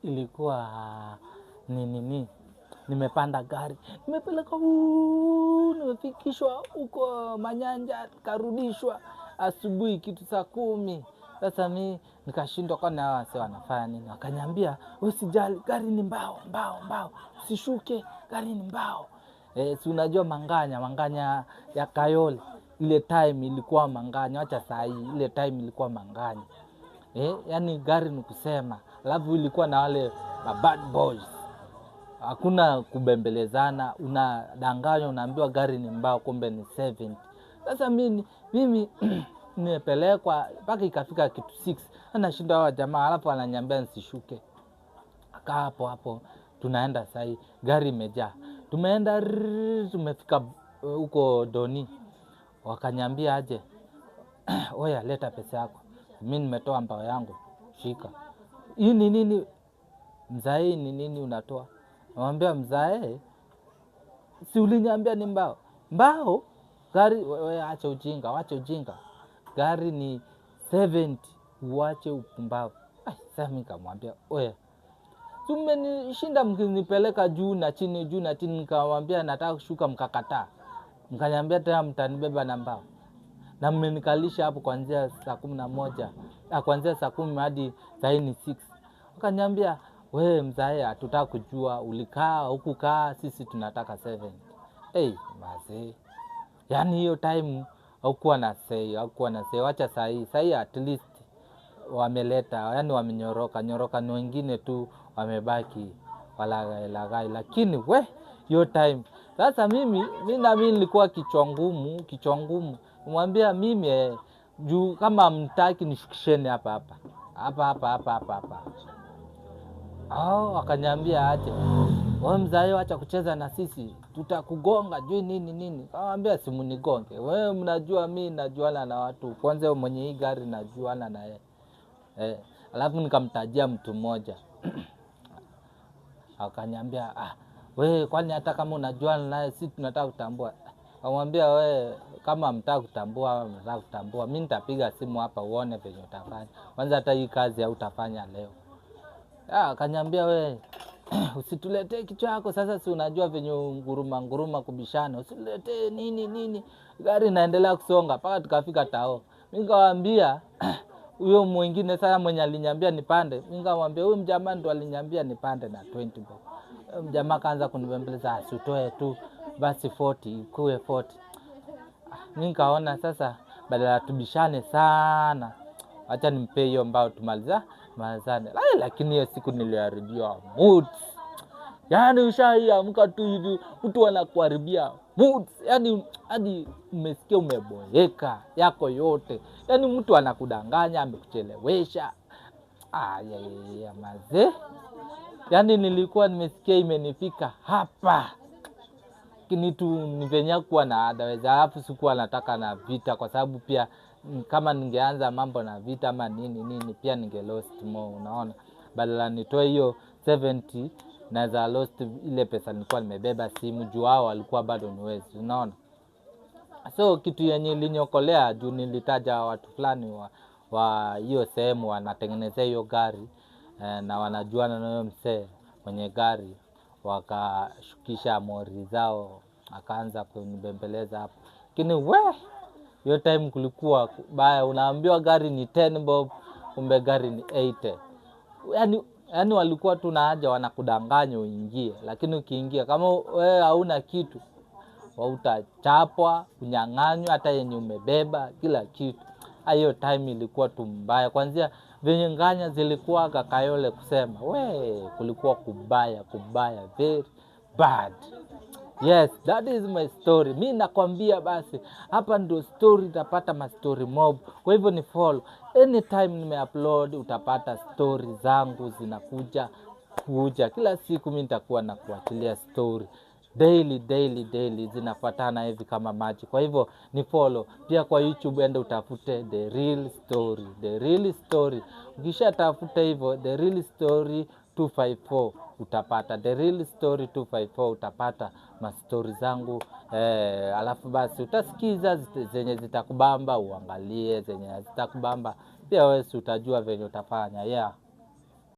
ilikuwa nimepanda gari, nimepeleka nimefikishwa huko Manyanja, karudishwa asubuhi kitu saa 10. Sasa mimi nikashindwa kwa na wase wanafanya nini. Wakaniambia usijali, gari ni mbao, usishuke, gari ni mbao. Si unajua Manganya ya Kayole ile time ilikuwa Manganya, acha saa hii, ile time ilikuwa Manganya. Yani gari ni kusema, alafu ilikuwa na wale bad boys. Hakuna kubembelezana, unadanganywa unaambiwa gari ni mbao kumbe ni 70. Sasa mimi nimepelekwa mpaka ikafika kitu 6. Anashinda hawa jamaa, alafu ananiambia nisishuke. Kaa hapo tunaenda sahi, gari imejaa. Tumeenda tumefika huko Doni. Wakaniambia aje, oya leta pesa yako. Mimi nimetoa mbao yangu, shika. Hii ni nini? Mzae ni nini unatoa? Namwambia mzae, si uliniambia ni mbao. Mbao? Gari, wewe acha ujinga. Gari ni 70, uache upumbavu. Sasa mimi nikamwambia, oya, tumenishinda mkinipeleka juu na chini. Nikamwambia nataka kushuka, mkakataa. Mkaniambia tena mtanibeba na mbao. Na mmenikalisha hapo kuanzia saa 11. Kuanzia saa 10 hadi saa 6. Wakaniambia, wewe mzae, hatutaka kujua ulikaa hukukaa, sisi tunataka 7. Mazee. Yaani hiyo time haukuwa na say. Wacha saa hii at least wameleta, yaani wamenyoroka ni wengine tu wamebaki walagai. Lakini hiyo time sasa mimi nilikuwa kichwa ngumu. Mwambia mimi juu kama mtaki nishukisheni hapa. Wakaniambia aje, wewe mzae acha kucheza na sisi, tutakugonga juu nini. Kawaambia simunigonge. Wewe mnajua mimi najuana na watu. Kwanza mwenye hii gari najuana na yeye. Alafu nikamtajia mtu mmoja. Akaniambia, wewe kwani hata kama unajuana naye sisi tunataka kutambua. Kamwambia wewe kama mtaka kutambua, mimi nitapiga simu hapa uone venye utafanya. Kwanza hata hii kazi hautafanya leo. Akaniambia wewe usituletee kichwa yako sasa, si unajua venye nguruma kubishana. Usituletee nini. Gari inaendelea kusonga mpaka tukafika Tao. Mimi nikamwambia huyo mwingine sasa mwenye aliniambia nipande. Mimi nikamwambia huyo mjamaa ndo aliniambia nipande na 20 bob. Mjamaa kaanza kunibembeleza, utoe tu basi 40, ikuwe 40. Mimi nikaona sasa badala tubishane sana, acha nimpe hiyo mbao tumalizane. Lakini hiyo siku niliharibia mood. Yaani ushaamka tu hivi mtu anakuharibia mood. Yaani hadi umesikia umeboeka yako yote. Yaani mtu anakudanganya, amekuchelewesha. Mazee. Yaani nilikuwa nimesikia imenifika hapa. Lakini tu nivenya kuwa na adaweza, alafu sikuwa nataka na vita, kwa sababu pia kama ningeanza mambo na vita ama nini pia ninge lost more, unaona. Badala nitoe hiyo 70 na za lost ile pesa nilikuwa nimebeba simu juu hao walikuwa bado niwezi, unaona. So kitu yenye iliniokolea juu nilitaja watu fulani wa hiyo sehemu wanatengenezea hiyo gari, na wanajuana na huyo msee mwenye gari. Wakashukisha mori zao, akaanza kunibembeleza hapo. Lakini hiyo time kulikuwa baya, unaambiwa gari ni 10 bob, kumbe gari ni 80. Yaani walikuwa tu na haja wanakudanganya uingie, lakini ukiingia kama wewe hauna kitu, utachapwa, unyang'anywa hata yenye umebeba kila kitu. Hiyo time ilikuwa tu mbaya. Kwanza venye nganya zilikuwa Kayole kusema, kulikuwa kubaya, very bad. Yes, that is my story. Mimi nakwambia basi, hapa ndio story, utapata ma story mob. Kwa hivyo ni follow. Anytime nimeupload utapata story zangu zinakuja. Kila siku mimi nitakuwa nakuachilia story. Daily zinafuatana hivi kama maji. Kwa hivyo ni follow. Pia kwa YouTube enda utafute The Real Story. Ukisha tafuta hivyo The Real Story 254 utapata. The Real Story 254 utapata mastori zangu. Alafu basi utasikiza zenye zitakubamba, uangalie zenye zitakubamba. Pia wewe utajua venye utafanya.